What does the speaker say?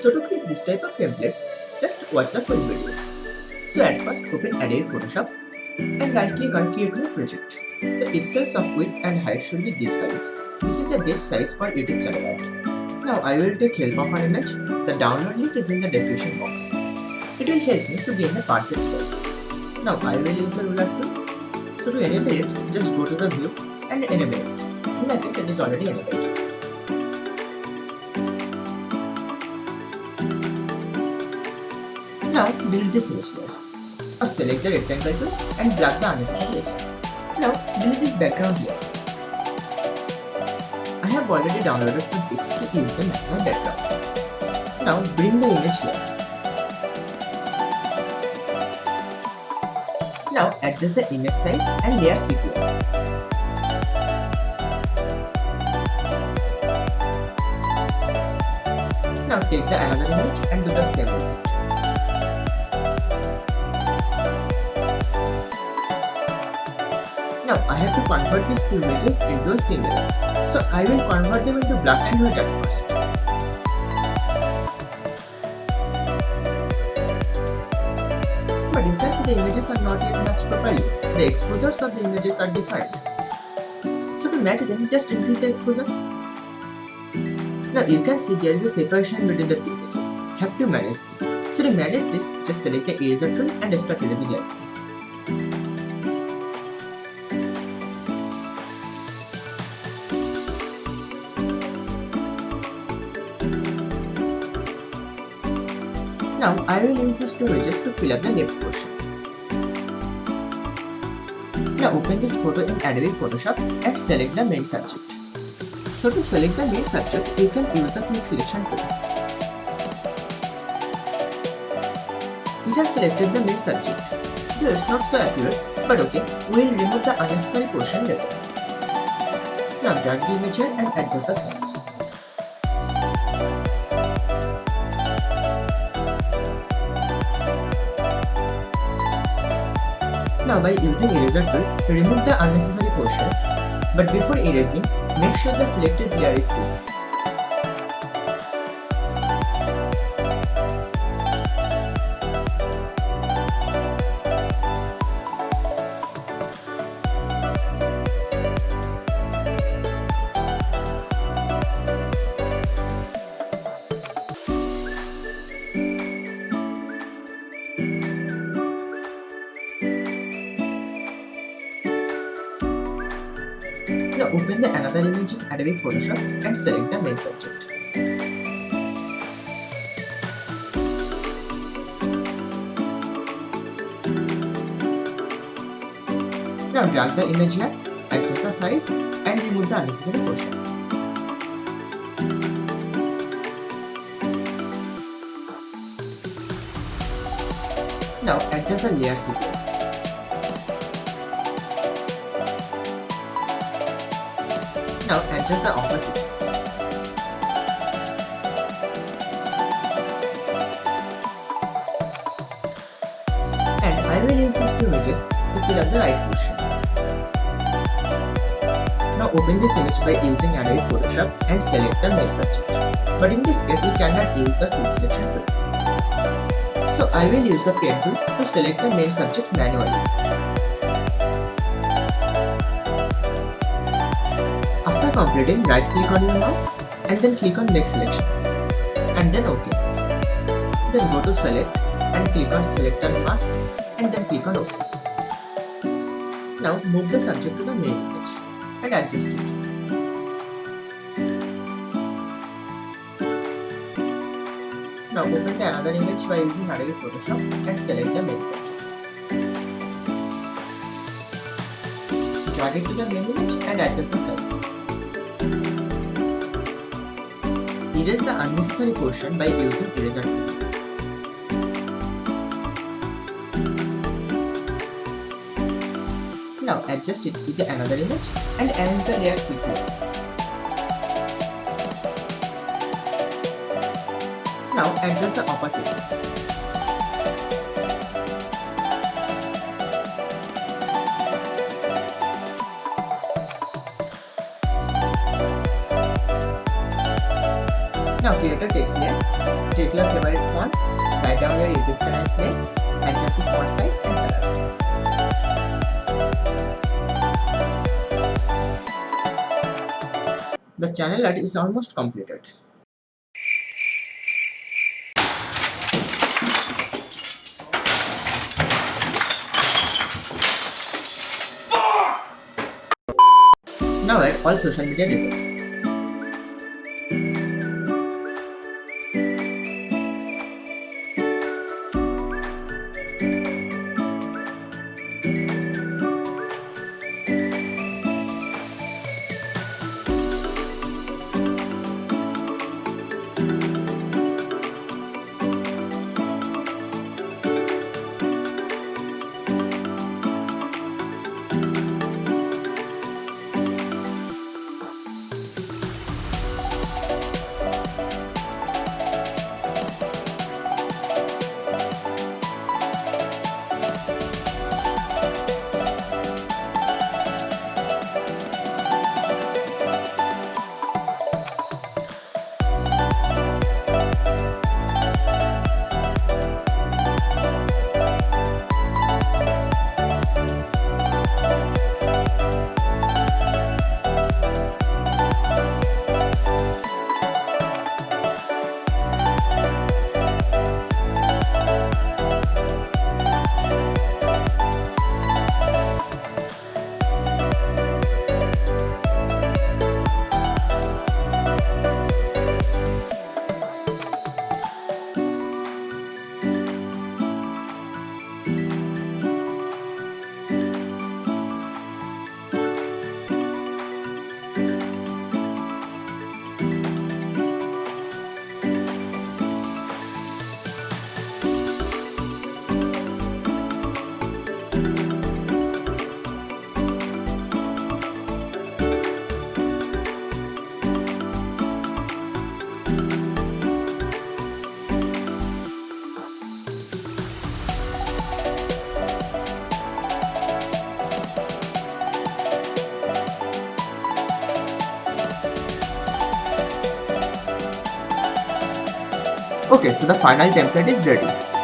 So to create this type of templates, just watch the full video. So at first open Adobe Photoshop and right click on create new project. The pixels of width and height should be this size. This is the best size for YouTube channel art. Now I will take help of an image. The download link is in the description box. It will help me to gain the perfect size. Now I will use the ruler tool. So to enable it, just go to the view and enable it. In my case, it is already enabled. Now delete this image layer. Now select the rectangle tool and drag the unnecessary layer. Now delete this background layer. I have already downloaded some pics to use them as my background. Now bring the image here. Now adjust the image size and layer sequence. Now take the another image and do the same with it. Now I have to convert these two images into a single. So I will convert them into black and white at first. But you can see the images are not yet matched properly. The exposures of the images are defined. So to match them, just increase the exposure. Now you can see there is a separation between the two images. Have to manage this. So to manage this, just select the eraser tool and start erasing lightly. Now I will use these two edges to fill up the left portion. Now open this photo in Adobe Photoshop and select the main subject. So to select the main subject, you can use the quick selection tool. It has selected the main subject. Though it's not so accurate, but okay, we will remove the unnecessary portion later. Now drag the image here and adjust the size. Now by using eraser tool, remove the unnecessary portions, but before erasing, make sure the selected layer is this. Now open the another image in Adobe Photoshop and select the main subject. Now drag the image here, adjust the size and remove the unnecessary portions. Now adjust the layer sequence. Now adjust the opacity. And I will use these two images to fill up the right portion. Now open this image by using Adobe Photoshop and select the main subject. But in this case, we cannot use the quick selection tool. So I will use the pen tool to select the main subject manually. After completing, right click on your mouse and then click on make selection and then OK. Then go to select and click on select and mask and then click on OK. Now move the subject to the main image and adjust it. Now open the another image by using Adobe Photoshop and select the main subject. Drag it to the main image and adjust the size. Erase the unnecessary portion by using eraser tool. Now adjust it with another image and arrange the layer sequence. Now adjust the opacity. Now create a text layer. Take your favorite font, write down your YouTube channel's name, adjust the font size and color. The channel art is almost completed. Now add all social media details. Okay, so the final template is ready.